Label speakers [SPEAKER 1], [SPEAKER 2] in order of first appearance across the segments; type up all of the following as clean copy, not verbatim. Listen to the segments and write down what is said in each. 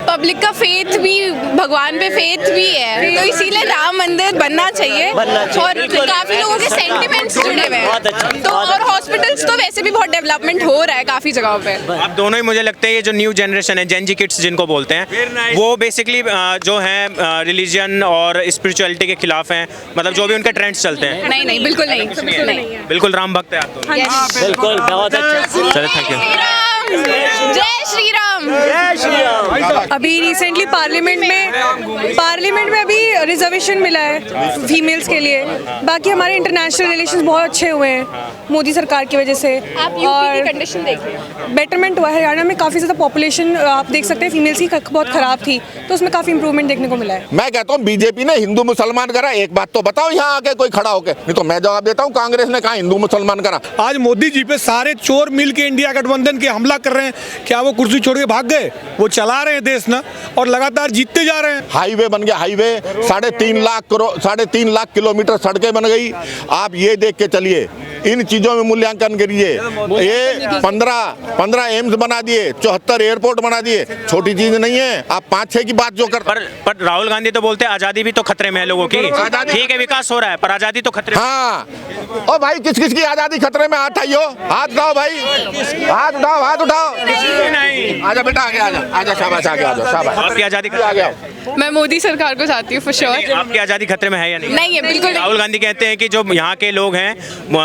[SPEAKER 1] Public का faith भी, भगवान पे फेथ भी है, तो इसीलिए राम मंदिर बनना चाहिए। और काफी लोगों के सेंटिमेंट्स जुड़े हुए हैं, तो और हॉस्पिटल्स तो वैसे भी बहुत डेवलपमेंट हो रहा है काफी जगहों पे।
[SPEAKER 2] आप दोनों ही मुझे लगता है ये जो न्यू जनरेशन है, जेन जी किड्स जिनको बोलते हैं, वो बेसिकली जो है रिलीजन और स्पिरिचुअलिटी के खिलाफ हैं, मतलब जो भी उनके ट्रेंड्स चलते हैं।
[SPEAKER 1] नहीं नहीं, बिल्कुल नहीं।
[SPEAKER 2] बिल्कुल राम भक्त है आप दोनों।
[SPEAKER 3] बिल्कुल, बहुत अच्छा।
[SPEAKER 2] चलो, थैंक यू।
[SPEAKER 1] जय श्री राम।
[SPEAKER 4] अभी रिसेंटली पार्लियामेंट में अभी रिजर्वेशन मिला है फीमेल्स के लिए। बाकी हमारे इंटरनेशनल रिलेशंस बहुत अच्छे हुए हैं मोदी सरकार की वजह से।
[SPEAKER 1] आप यूपी की कंडीशन देखिए,
[SPEAKER 4] बेटरमेंट हुआ है। हरियाणा में काफ़ी ज़्यादा पॉपुलेशन आप देख सकते हैं फीमेल्स की बहुत ख़राब थी, तो उसमें काफ़ी इंप्रूवमेंट देखने को मिला है।
[SPEAKER 5] मैं कहता हूँ बीजेपी ने हिंदू मुसलमान करा। एक बात तो बताओ यहाँ आके कोई खड़ा होके, नहीं तो मैं जवाब देता हूँ कांग्रेस ने कहा हिंदू मुसलमान करा।
[SPEAKER 6] आज मोदी जी पे सारे चोर मिल के इंडिया गठबंधन के हमला कर रहे हैं। क्या वो कुर्सी छोड़ के भाग गए? वो चला रहे हैं देश ना, और लगातार जीतते जा रहे हैं।
[SPEAKER 5] हाईवे बन गया, हाईवे 3.5 लाख किलोमीटर सड़कें बन गई। आप ये देख के चलिए, इन चीजों में मूल्यांकन करिए। ये 15 एम्स बना दिए, 74 एयरपोर्ट बना दिए, छोटी चीज नहीं है। आप 5-6 की बात जो कर,
[SPEAKER 2] पर राहुल गांधी तो बोलते हैं आजादी भी तो खतरे में है लोगों की। ठीक है, विकास हो रहा है, पर आजादी तो खतरे में।
[SPEAKER 5] हाँ, ओ भाई किस किस की आजादी खतरे में? हाथ आइयो, हाथ उठाओ भाई, हाथ उठाओ, हाथ उठाओ। आजा बेटा, आगे आजा, आजा, शाबाश, आगे आजा, शाबाश।
[SPEAKER 2] आपकी आजादी
[SPEAKER 5] आ गया।
[SPEAKER 1] मैं मोदी सरकार को चाहती हूँ फॉर श्योर।
[SPEAKER 2] आपकी आजादी खतरे में है या नहीं?
[SPEAKER 1] नहीं है, बिल्कुल नहीं।
[SPEAKER 2] राहुल गांधी कहते हैं कि जो यहाँ के लोग हैं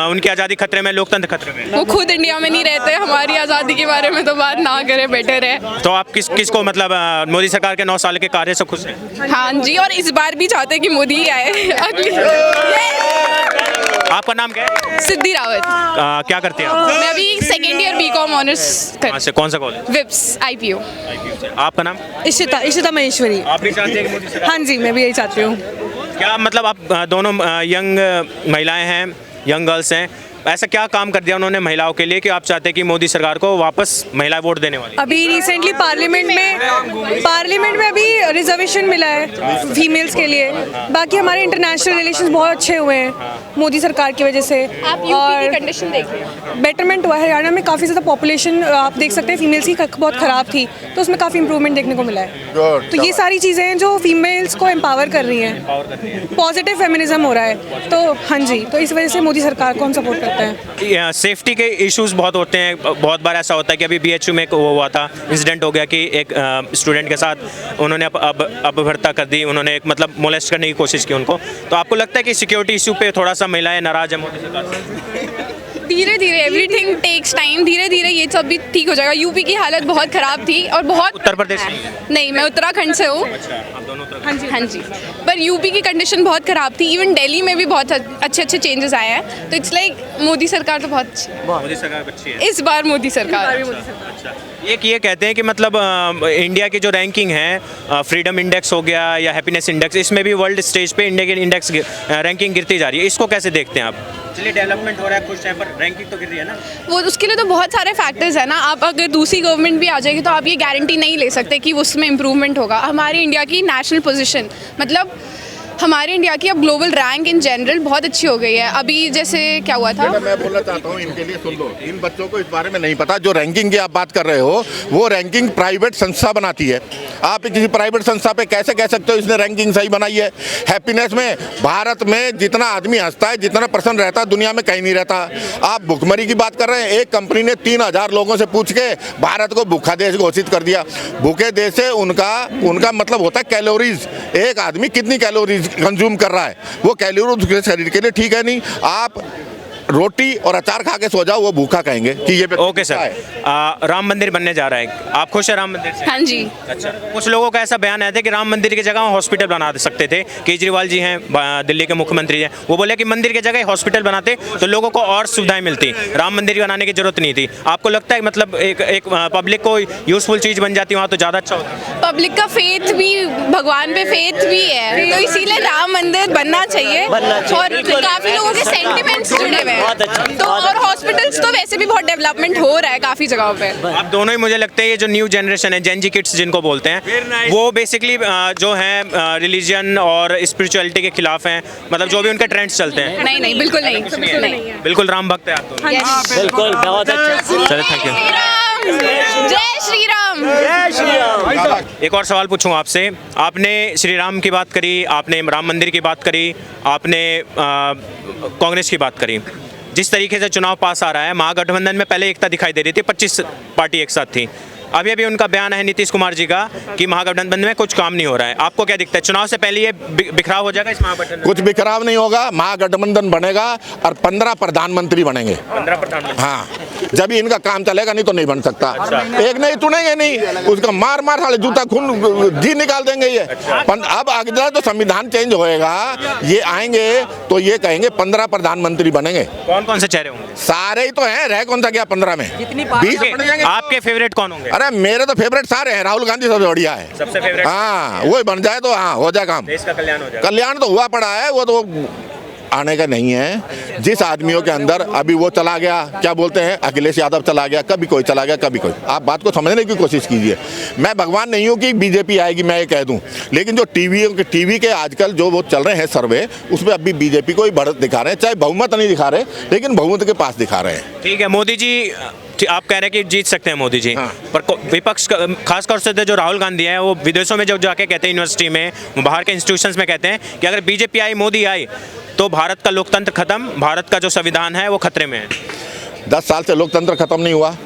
[SPEAKER 2] उनकी आजादी खतरे में, लोकतंत्र खतरे में।
[SPEAKER 1] वो खुद इंडिया में नहीं रहते, हमारी आज़ादी के बारे में तो बात ना करें, बेटर है।
[SPEAKER 2] तो आप किसको मतलब मोदी सरकार के 9 साल के कार्य से खुश हैं?
[SPEAKER 1] हाँ जी, और इस बार भी चाहते हैं कि मोदी ही आए अगली।
[SPEAKER 2] आपका नाम क्या है?
[SPEAKER 1] सिद्धि रावत।
[SPEAKER 2] क्या करते हैं आप?
[SPEAKER 1] मैं अभी सेकेंड ईयर बीकॉम ऑनर्स
[SPEAKER 2] कहाँ से, कौन सा कॉलेज?
[SPEAKER 1] विप्स IPO।
[SPEAKER 2] आपका नाम?
[SPEAKER 4] इशिता महेश्वरी।
[SPEAKER 2] आप भी चाहते हैं कि मोदी सरकार?
[SPEAKER 4] हाँ जी, मैं भी यही चाहती हूँ।
[SPEAKER 2] क्या मतलब आप दोनों यंग महिलाएं हैं, यंग गर्ल्स हैं, ऐसा क्या काम कर दिया उन्होंने महिलाओं के लिए कि आप चाहते हैं कि मोदी सरकार को वापस महिला वोट देने वाली?
[SPEAKER 4] अभी रिसेंटली पार्लियामेंट में अभी रिजर्वेशन मिला है फीमेल्स के लिए। बाकी हमारे इंटरनेशनल रिलेशंस बहुत अच्छे हुए हैं मोदी सरकार की वजह से।
[SPEAKER 1] आप यूपी की कंडीशन देखिए,
[SPEAKER 4] बेटरमेंट हुआ है। हरियाणा में काफ़ी ज़्यादा पॉपुलेशन आप देख सकते हैं फीमेल्स की बहुत ख़राब थी, तो उसमें काफ़ी इंप्रूवमेंट देखने को मिला है। तो ये सारी चीज़ें हैं जो फीमेल्स को एम्पावर कर रही हैं, पॉजिटिव फेमिनिज्म हो रहा है। तो हाँ जी, तो इस वजह से मोदी सरकार को हम सपोर्ट करते हैं।
[SPEAKER 2] सेफ्टी के इश्यूज बहुत होते हैं, बहुत बार ऐसा होता है कि अभी BHU में वो हुआ था, इंसिडेंट हो गया कि एक स्टूडेंट के साथ उन्होंने अपहृता कर दी, उन्होंने एक मतलब मोलेस्ट करने की कोशिश की उनको। तो आपको लगता है कि सिक्योरिटी इशू पे थोड़ा सा महिलाएं नाराज है मोदी सरकार से?
[SPEAKER 1] धीरे धीरे एवरीथिंग टेक्स टाइम, धीरे धीरे ये सब भी ठीक हो जाएगा। यूपी की हालत बहुत ख़राब थी और बहुत।
[SPEAKER 2] उत्तर प्रदेश
[SPEAKER 1] नहीं, मैं उत्तराखंड से हूँ। हाँ जी, पर यूपी की कंडीशन बहुत ख़राब थी। इवन दिल्ली में भी बहुत अच्छे चेंजेस आए हैं। तो इट्स लाइक मोदी सरकार तो बहुत अच्छी है।
[SPEAKER 2] मोदी सरकार अच्छी है
[SPEAKER 1] इस बार मोदी सरकार।
[SPEAKER 2] एक ये कहते हैं कि मतलब इंडिया की जो रैंकिंग है, फ्रीडम इंडेक्स हो गया या हैप्पीनेस इंडेक्स, इसमें भी वर्ल्ड स्टेज पे इंडिया की इंडेक्स रैंकिंग गिरती जा रही है। इसको कैसे देखते हैं आप? चलिए, डेवलपमेंट हो रहा है, खुश है, पर रैंकिंग तो गिर रही है ना।
[SPEAKER 1] वो उसके लिए तो बहुत सारे फैक्टर्स हैं ना। आप अगर दूसरी गवर्नमेंट भी आ जाएगी तो आप ये गारंटी नहीं ले सकते कि उसमें इम्प्रूवमेंट होगा। हमारी इंडिया की नेशनल पोजीशन, मतलब हमारे इंडिया की अब ग्लोबल रैंक इन जनरल बहुत अच्छी हो गई है। अभी जैसे क्या हुआ था,
[SPEAKER 5] मैं बोलना चाहता हूँ, इनके लिए सुन लो। इन बच्चों को इस बारे में नहीं पता। जो रैंकिंग की आप बात कर रहे हो, वो रैंकिंग प्राइवेट संस्था बनाती है। आप किसी प्राइवेट संस्था पे कैसे कह सकते हो इसने रैंकिंग सही बनाई है? हैप्पीनेस में भारत में जितना आदमी हंसता है, जितना प्रसन्न रहता है, दुनिया में कहीं नहीं रहता। आप भुखमरी की बात कर रहे हैं। एक कंपनी ने 3000 लोगों से पूछ के भारत को भूखा देश घोषित कर दिया। भूखे देश से उनका मतलब होता है कैलोरीज। एक आदमी कितनी कैलोरीज कंज्यूम कर रहा है, वो कैलोरी उसके शरीर के लिए ठीक है नहीं। आप रोटी और अचार खा के सो जाओ, वो भूखा कहेंगे कि ये।
[SPEAKER 2] ओके सर, राम मंदिर बनने जा रहा है, आप खुश है राम मंदिर से?
[SPEAKER 1] हाँ जी।
[SPEAKER 2] अच्छा, कुछ लोगों का ऐसा बयान आया था कि राम मंदिर की जगह हॉस्पिटल बना सकते थे। केजरीवाल जी हैं, दिल्ली के मुख्यमंत्री हैं, वो बोले कि मंदिर की जगह हॉस्पिटल बनाते तो लोगों को और सुविधाएं मिलती, राम मंदिर बनाने की जरूरत नहीं थी। आपको लगता है मतलब एक पब्लिक को यूजफुल चीज़ बन जाती वहाँ तो ज़्यादा अच्छा होता?
[SPEAKER 1] पब्लिक का फेथ भी, भगवान पे फेथ भी है, तो इसीलिए राम मंदिर बनना चाहिए। और काफी लोगों के सेंटिमेंट्स जुड़े हुए हैं, तो और हॉस्पिटल्स तो वैसे भी बहुत डेवलपमेंट हो रहा है काफी जगहों पे।
[SPEAKER 2] आप दोनों ही मुझे लगता है ये जो न्यू जनरेशन है, जेन जी किड्स जिनको बोलते हैं, वो बेसिकली जो है रिलीजन और स्पिरिचुअलिटी के खिलाफ हैं, मतलब जो भी उनके ट्रेंड्स चलते हैं।
[SPEAKER 1] नहीं नहीं, बिल्कुल नहीं।
[SPEAKER 2] बिल्कुल राम भक्त है आप दोनों।
[SPEAKER 3] बिल्कुल, बहुत अच्छा।
[SPEAKER 2] चलो, थैंक यू।
[SPEAKER 1] जय श्री राम।
[SPEAKER 2] एक और सवाल पूछूं आपसे, आपने श्री राम की बात करी, आपने राम मंदिर की बात करी, आपने कांग्रेस की बात करी। जिस तरीके से चुनाव पास आ रहा है, महागठबंधन में पहले एकता दिखाई दे रही थी, 25 पार्टी एक साथ थी। अभी अभी उनका बयान है नीतीश कुमार जी का कि महागठबंधन में कुछ काम नहीं हो रहा है। आपको क्या दिखता है, चुनाव से पहले ये बिखराव हो जाएगा इस महागठबंधन?
[SPEAKER 5] कुछ बिखराव नहीं होगा, महागठबंधन बनेगा और 15 प्रधानमंत्री बनेंगे।
[SPEAKER 2] 15 प्रधानमंत्री?
[SPEAKER 5] हाँ, जब ही इनका काम चलेगा, नहीं तो नहीं बन सकता। एक नहीं चुनेंगे नहीं, उसका मार मार साले जूता खून जी निकाल देंगे ये। अब अगला तो संविधान चेंज होएगा, ये आएंगे तो ये कहेंगे 15 प्रधानमंत्री बनेंगे।
[SPEAKER 2] कौन कौन से चेहरे होंगे?
[SPEAKER 5] सारे ही तो हैं, रह कौन सा गया 15 में? 20
[SPEAKER 2] आपके फेवरेट कौन होंगे?
[SPEAKER 5] अरे मेरे तो फेवरेट सारे हैं, राहुल गांधी सबसे बढ़िया है,
[SPEAKER 2] सबसे फेवरेट।
[SPEAKER 5] हाँ, वो बन जाए तो हाँ हो जाए काम,
[SPEAKER 2] देश का कल्याण हो जाएगा।
[SPEAKER 5] कल्याण तो हुआ पड़ा है, वो तो आने का नहीं है। जिस आदमियों के अंदर अभी वो चला गया, क्या बोलते हैं, अखिलेश यादव चला गया, कभी कोई चला गया, कभी कोई। आप बात को समझने की कोशिश कीजिए। मैं भगवान नहीं हूँ कि बीजेपी आएगी, मैं ये कह दूं, लेकिन जो टीवी के आजकल जो वो चल रहे हैं सर्वे, उसमें अभी बीजेपी को ही बढ़त दिखा रहे हैं। चाहे बहुमत नहीं दिखा रहे, लेकिन बहुमत के पास दिखा रहे हैं।
[SPEAKER 2] ठीक है, मोदी जी आप कह रहे हैं कि जीत सकते हैं मोदी जी,
[SPEAKER 5] हाँ।
[SPEAKER 2] पर विपक्ष खासतौर से जो राहुल गांधी हैं, वो विदेशों में जब जाके कहते हैं, यूनिवर्सिटी में, बाहर के इंस्टीट्यूशंस में कहते हैं कि अगर बीजेपी आई, मोदी आई, तो भारत का लोकतंत्र खत्म, भारत का जो संविधान है वो खतरे में है।
[SPEAKER 5] 10 साल से लोकतंत्र खत्म नहीं हुआ।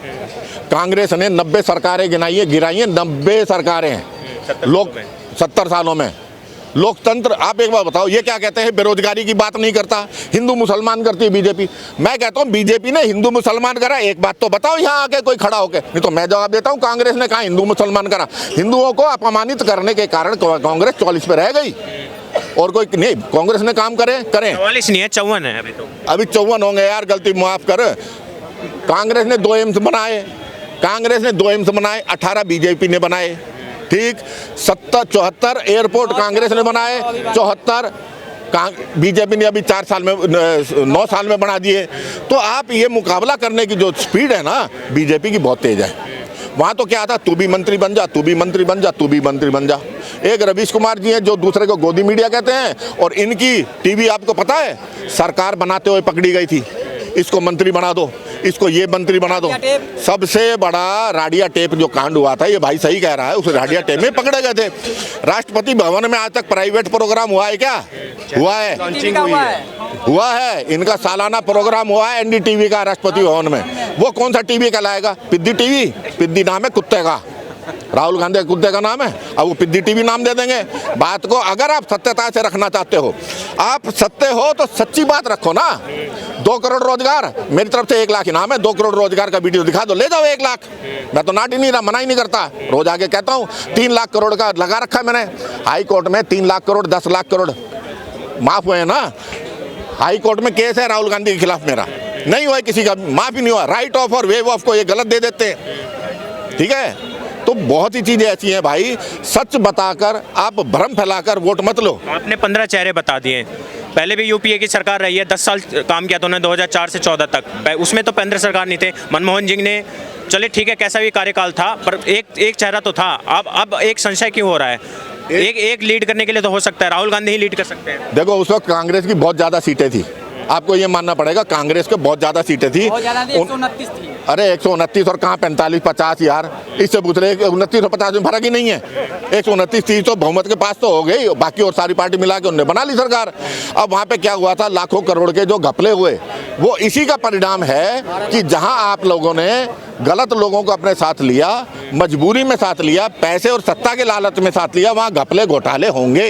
[SPEAKER 5] कांग्रेस ने 90 सरकारें गिराई हैं, 90 सरकारें हैं लोग 70 सालों में। लोकतंत्र, आप एक बार बताओ, ये क्या कहते हैं, बेरोजगारी की बात नहीं करता, हिंदू मुसलमान करती है बीजेपी। मैं कहता हूँ बीजेपी ने हिंदू मुसलमान करा, एक बात तो बताओ यहाँ आके कोई खड़ा होके, नहीं तो मैं जवाब देता हूँ कांग्रेस ने कहा हिंदू मुसलमान करा। हिंदुओं को अपमानित करने के कारण कांग्रेस 44 पे रह गई, और कोई नहीं। कांग्रेस ने काम करें
[SPEAKER 2] 44 नहीं है, 54 है अभी तो।
[SPEAKER 5] अभी 54 होंगे यार, गलती माफ कर। कांग्रेस ने 2 एम्स बनाए, 18 बीजेपी ने बनाए, ठीक। 74 एयरपोर्ट कांग्रेस ने बनाए, 74 बीजेपी ने अभी 9 साल में बना दिए। तो आप ये मुकाबला करने की जो स्पीड है ना, बीजेपी की बहुत तेज है। वहाँ तो क्या था, तू भी मंत्री बन जा, तू भी मंत्री बन जा, तू भी मंत्री बन जा। एक रवीश कुमार जी हैं जो दूसरे को गोदी मीडिया कहते हैं, और इनकी टीवी आपको पता है सरकार बनाते हुए पकड़ी गई थी, इसको मंत्री बना दो, इसको ये मंत्री बना दो। सबसे बड़ा राडिया टेप जो कांड हुआ था, ये भाई सही कह रहा है, उस राडिया टेप में पकड़े गए थे। राष्ट्रपति भवन में आज तक प्राइवेट प्रोग्राम हुआ है क्या? हुआ है, हुआ है। इनका सालाना प्रोग्राम हुआ है NDTV का राष्ट्रपति भवन में। वो कौन सा टीवी कहलाएगा? पिद्दी टीवी। पिद्दी नाम है कुत्ते का, राहुल गांधी कुत्ते का नाम है, अब वो पिद्दी टीवी नाम दे देंगे। बात को अगर आप सत्यता से रखना चाहते हो, आप सत्य हो तो सच्ची बात रखो ना। 2 करोड़ रोजगार, मेरी तरफ से 1 लाख इनाम है, 2 करोड़ रोजगार का वीडियो दिखा दो, ले जाओ 1 लाख। मैं तो नाट ही नहीं रहा, मना ही नहीं करता, रोज आगे कहता हूँ। 3 लाख करोड़ का लगा रखा है मैंने हाई कोर्ट में, 3 लाख करोड़ 10 लाख करोड़ माफ हुए ना। हाई कोर्ट में केस है राहुल गांधी के खिलाफ, मेरा नहीं हुआ, किसी का माफ ही नहीं हुआ। राइट ऑफ और वेव ऑफ को ये गलत दे देते हैं, ठीक है। तो बहुत ही चीजें ऐसी हैं भाई, सच बताकर आप भ्रम फैलाकर वोट मत लो।
[SPEAKER 2] आपने 15 चेहरे बता दिए। पहले भी यूपीए की सरकार रही है, 10 साल काम किया था उन्होंने, 2004 से 14 तक। उसमें तो केंद्र सरकार नहीं थे, मनमोहन सिंह ने, चले ठीक है कैसा भी कार्यकाल था, पर एक चेहरा तो था। अब एक संशय क्यों हो रहा है? एक लीड करने के लिए तो हो सकता है राहुल गांधी ही लीड कर सकते हैं।
[SPEAKER 5] देखो उस वक्त कांग्रेस की बहुत ज्यादा सीटें थी, आपको ये मानना पड़ेगा, कांग्रेस के बहुत ज्यादा सीटें थी।
[SPEAKER 3] 129 थी।
[SPEAKER 5] अरे 129 और कहाँ 45-50 यार, इससे पूछ रहे 29 और 50 में फर्क ही नहीं है। 129 थी तो बहुमत के पास तो हो गई, बाकी और सारी पार्टी मिला के उन्होंने बना ली सरकार। अब वहाँ पे क्या हुआ था, लाखों करोड़ के जो घपले हुए, वो इसी का परिणाम है कि जहाँ आप लोगों ने गलत लोगों को अपने साथ लिया, मजबूरी में साथ लिया, पैसे और सत्ता के लालच में साथ लिया, वहाँ घपले घोटाले होंगे,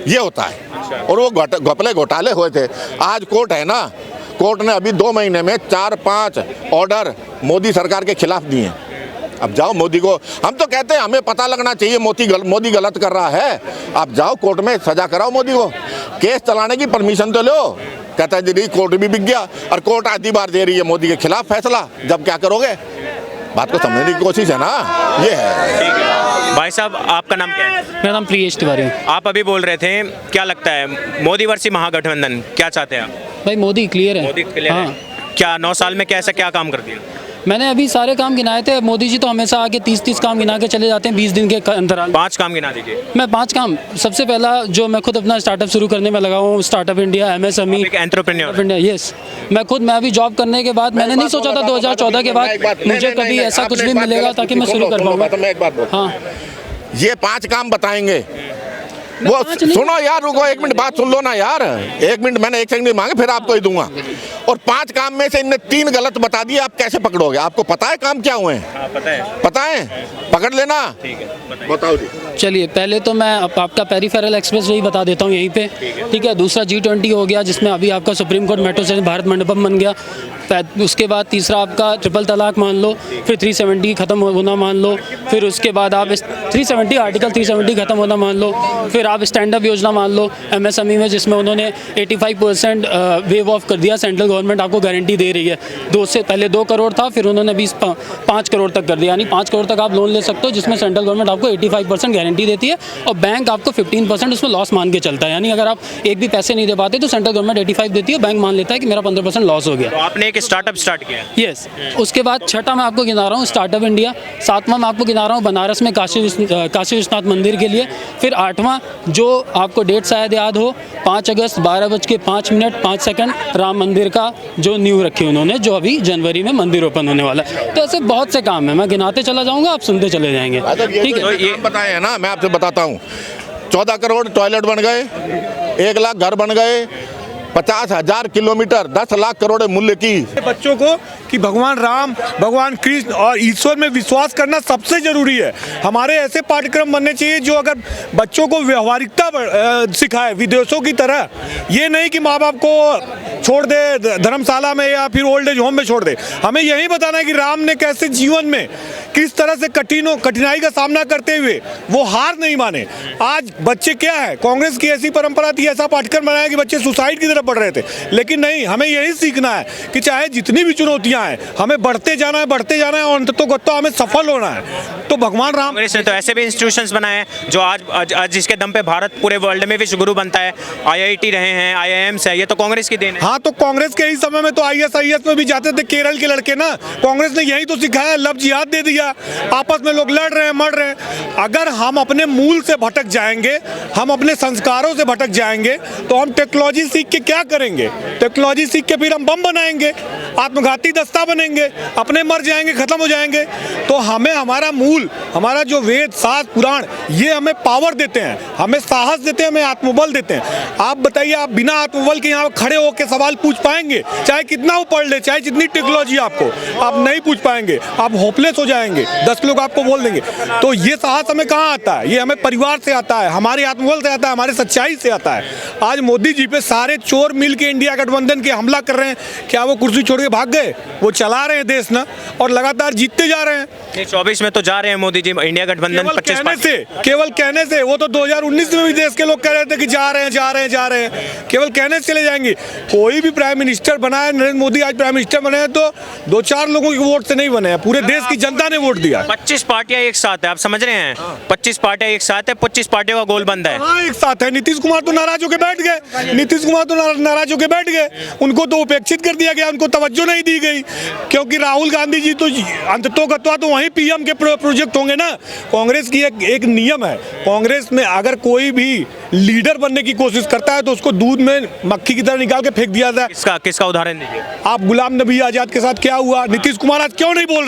[SPEAKER 5] ये होता है। और वो घपले घोटाले हुए थे। आज कोर्ट है ना, कोर्ट ने अभी 2 महीने में 4-5 ऑर्डर मोदी सरकार के खिलाफ दिए हैं। अब जाओ मोदी को, हम तो कहते हैं हमें पता लगना चाहिए मोदी गलत कर रहा है, आप जाओ कोर्ट में सजा कराओ मोदी को, केस चलाने की परमिशन तो लो। कहता है जी कोर्ट भी बिक गया, और कोर्ट आधी बार दे रही है मोदी के खिलाफ फैसला, जब क्या करोगे? बात को समझने की कोशिश है ना, ये है।
[SPEAKER 2] भाई साहब आपका नाम क्या है?
[SPEAKER 7] मेरा नाम प्रियेश तिवारी है।
[SPEAKER 2] आप अभी बोल रहे थे, क्या लगता है मोदी वर्सेस महागठबंधन, क्या चाहते हैं आप?
[SPEAKER 7] भाई मोदी क्लियर है।
[SPEAKER 2] मोदी क्लियर है। क्या 9 साल में कैसा क्या काम कर दिया?
[SPEAKER 7] मैंने अभी सारे काम गिनाए थे। मोदी जी तो हमेशा आके 30-30 काम गिना के चले जाते हैं 20 दिन के अंतराल।
[SPEAKER 2] 5 काम गिना दीजिए।
[SPEAKER 7] मैं 5 काम, सबसे पहला जो मैं खुद अपना स्टार्टअप शुरू करने में लगा हूँ, स्टार्टअप इंडिया, MSME
[SPEAKER 2] एक एंटरप्रेन्योर।
[SPEAKER 7] इंडिया। यस, मैं अभी जॉब करने के बाद मैंने नहीं सोचा था 2014 के बाद मुझे कभी ऐसा कुछ भी मिलेगा ताकि मैं शुरू कर पाऊँगा।
[SPEAKER 5] मैं एक बात बोल,
[SPEAKER 7] हाँ,
[SPEAKER 5] ये 5 काम बताएंगे वो
[SPEAKER 7] 5 नहीं।
[SPEAKER 5] सुनो यार, रुको 1 मिनट, बात सुन लो ना यार, 1 मिनट, मैंने 1 सेकंड मांगे फिर आपको ही दूंगा। और 5 काम में से इनने 3 गलत बता दिए, आप कैसे पकड़ोगे? आपको पता है काम क्या हुए हैं? पता है, पकड़ लेना। बताओ जी।
[SPEAKER 7] चलिए, पहले तो मैं आपका पेरीफेरल एक्सप्रेस वही बता देता हूँ यहीं पे, ठीक है। दूसरा G20 हो गया, जिसमें अभी आपका supreme court metro station Bharat Mandapam बन गया। उसके बाद तीसरा आपका ट्रिपल तलाक मान लो, फिर 370 खत्म होना मान लो, फिर उसके बाद आप 370 आर्टिकल 370 खत्म होना मान लो, फिर आप स्टैंड अप योजना मान लो MSME में, जिसमें उन्होंने 85% वेव ऑफ कर दिया। सेंट्रल गवर्नमेंट आपको गारंटी दे रही है। 2 करोड़ था, फिर उन्होंने 5 करोड़ तक कर दिया, यानी 5 करोड़ तक आप लोन ले सकते हो, जिसमें सेंट्रल गवर्नमेंट आपको 85% गारंटी देती है और बैंक आपको 15% उसमें लॉस मान के चलता है। यानी अगर आप एक भी पैसे नहीं दे पाते तो सेंट्रल गवर्नमेंट 85 देती है, बैंक मान लेता है कि मेरा 15% लॉस हो गया।
[SPEAKER 2] तो आपने एक स्टार्टअप स्टार्ट किया।
[SPEAKER 7] यस। उसके बाद छठा मैं आपको गिना रहा हूँ स्टार्टअप इंडिया। 7वां मैं आपको गिना रहा हूँ बनारस में काशी विश्वनाथ मंदिर के लिए। फिर 8वां, जो आपको डेट शायद याद हो, 5 अगस्त 12:05 राम मंदिर का जो न्यू रखी उन्होंने, जो अभी जनवरी में मंदिर ओपन होने वाला है। तो ऐसे बहुत से काम है, मैं गिनाते चला जाऊँगा, आप सुनते चले जाएंगे, ठीक है।
[SPEAKER 5] ये बताए हैं ना, मैं आपसे बताता हूँ। 14 करोड़ टॉयलेट बन गए, 1 लाख घर बन गए, 50,000 किलोमीटर 10 लाख करोड़ मूल्य की।
[SPEAKER 6] बच्चों को कि भगवान राम, भगवान कृष्ण और ईश्वर में विश्वास करना सबसे जरूरी है। हमारे ऐसे पाठ्यक्रम बनने चाहिए जो अगर बच्चों को व्यवहारिकता सिखाए, विदेशों की तरह। ये नहीं कि माँ बाप को छोड़ दे धर्मशाला में या फिर ओल्ड एज होम में छोड़ दे। हमें यही बताना है कि राम ने कैसे जीवन में किस तरह से कठिनाई का सामना करते हुए वो हार नहीं माने। आज बच्चे क्या है, कांग्रेस की ऐसी परंपरा थी, ऐसा पाठ्यक्रम बनाया कि बच्चे सुसाइड की तरफ बढ़ रहे थे, लेकिन नहीं, हमें यही सीखना है कि चाहे जितनी भी चुनौतियां हैं, हमें बढ़ते जाना है और अंततोगत्वा हमें सफल होना है। तो भगवान राम,
[SPEAKER 2] कांग्रेस ने तो ऐसे भी इंस्टीट्यूशंस बनाए हैं जो आज जिसके दम पे भारत पूरे वर्ल्ड में विश्व गुरु बनता है। IIT रहे हैं, IIMs है, ये तो कांग्रेस की देन है।
[SPEAKER 6] हाँ, तो कांग्रेस के ही समय में तो IS में भी जाते थे केरल के लड़के ना। कांग्रेस ने यही तो सिखाया, लव जिहाद दे दिया, आपस में लोग लड़ रहे हैं, मर रहे हैं। अगर हम अपने मूल से भटक जाएंगे, हम अपने संस्कारों से भटक जाएंगे, तो हम टेक्नोलॉजी सीख के क्या करेंगे? टेक्नोलॉजी सीख के फिर हम बम बनाएंगे, आत्मघाती दस्ता बनेंगे, अपने मर जाएंगे, खत्म हो जाएंगे। तो हमें हमारा मूल, हमारा जो वेद शास्त्र पुराण, ये हमें पावर देते हैं, हमें साहस देते हैं, हमें आत्मबल देते हैं। आप बताइए, आप बिना आत्मबल के यहाँ खड़े होकर सवाल पूछ पाएंगे? चाहे कितना वो पढ़ ले, चाहे जितनी टेक्नोलॉजी आपको, आप नहीं पूछ पाएंगे, आप होपलेस हो जाएंगे। 10 लोग आपको बोल देंगे। तो ये साहस हमें कहाँ आता है? ये हमें परिवार से आता है, हमारे आत्मबल से आता है, हमारे सच्चाई से आता है। आज मोदी जी पे सारे चोर मिल के इंडिया गठबंधन के हमला कर रहे हैं। क्या वो कुर्सी छोड़ के भाग गए? वो चला रहे हैं देश ना, और लगातार जीतते जा रहे हैं।
[SPEAKER 2] 24 में तो जा रहे हैं मोदी जी, इंडिया गठबंधन 25
[SPEAKER 6] केवल कहने से। वो तो 2019 में भी देश के लोग कह रहे थे कि जा रहे हैं, केवल कहने से चले जाएंगे। कोई भी प्राइम मिनिस्टर बना है, नरेंद्र मोदी आज प्राइम मिनिस्टर बने हैं, तो 2-4 लोगों के वोट से नहीं बने हैं, पूरे देश की जनता ने वोट दिया।
[SPEAKER 2] 25 पार्टियां एक साथ है, आप समझ रहे हैं? 25 पार्टियां एक साथ है, 25 पार्टियों का गोल बंद है।
[SPEAKER 6] हाँ, एक साथ है। नीतीश कुमार तो नाराज होकर बैठ गए, उनको तो उपेक्षित कर दिया गया, उनको तवज्जो नहीं दी गई, क्योंकि राहुल गांधी जी तो अंततोगत्वा तो वहीं PM के प्रोजेक्ट होंगे ना। कांग्रेस की एक नियम है, कांग्रेस में अगर कोई भी लीडर बनने की कोशिश करता है तो उसको दूध में मक्खी की तरह निकाल के फेंक दिया जाए।
[SPEAKER 2] किसका उदाहरण दीजिए?
[SPEAKER 6] आप गुलाम नबी आजाद के साथ क्या हुआ? नीतीश कुमार आज क्यों नहीं बोल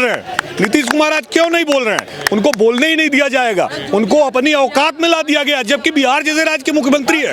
[SPEAKER 6] रहे हैं? उनको बोलने ही नहीं दिया जाएगा, उनको अपनी औकात में ला दिया गया, जबकि बिहार जैसे राज्य के मुख्यमंत्री है,